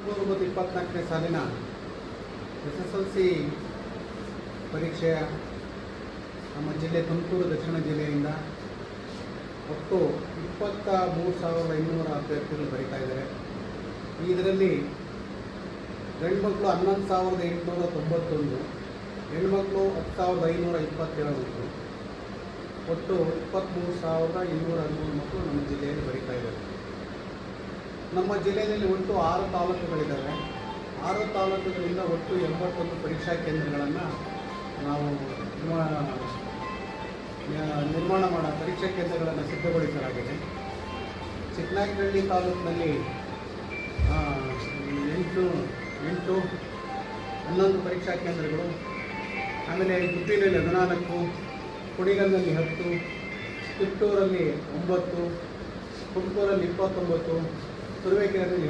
2024ನೇ ಸಾಲಿನ SSLC ಪರೀಕ್ಷೆಯ ನಮ್ಮ ಜಿಲ್ಲೆ ತುಮಕೂರು ದಕ್ಷಿಣ ಜಿಲ್ಲೆಯಿಂದ ಒಟ್ಟು 23,500 ಅಭ್ಯರ್ಥಿಗಳು ಬರೀತಾ ಇದ್ದಾರೆ. ಇದರಲ್ಲಿ ಗಂಡುಮಕ್ಕಳು 11,891, ಹೆಣ್ಮಕ್ಳು 10,527 ಉಂಟು. ಒಟ್ಟು 23,213 ಮಕ್ಕಳು ನಮ್ಮ ಜಿಲ್ಲೆಯಲ್ಲಿ ಬರೀತಾ ಇದ್ದಾರೆ. ನಮ್ಮ ಜಿಲ್ಲೆಯಲ್ಲಿ ಒಟ್ಟು 6 ತಾಲೂಕುಗಳಿದ್ದಾವೆ. 6 ತಾಲೂಕುಗಳಿಂದ ಒಟ್ಟು 81 ಪರೀಕ್ಷಾ ಕೇಂದ್ರಗಳನ್ನು ನಾವು ನಿರ್ಮಾಣ ಪರೀಕ್ಷಾ ಕೇಂದ್ರಗಳನ್ನು ಸಿದ್ಧಗೊಳಿಸಲಾಗಿದೆ. ಚಿಕ್ಕನಾಯಕನಹಳ್ಳಿ ತಾಲೂಕಿನಲ್ಲಿ 11 ಪರೀಕ್ಷಾ ಕೇಂದ್ರಗಳು, ಆಮೇಲೆ ಗುಬ್ಬಿನಲ್ಲಿ 14, ಕುಣಿಗಲ್ನಲ್ಲಿ 10, ತಿಪಟೂರಲ್ಲಿ 9, ತುಮಕೂರಲ್ಲಿ 29, ತುರುವೇಕೆರೆಯಲ್ಲಿ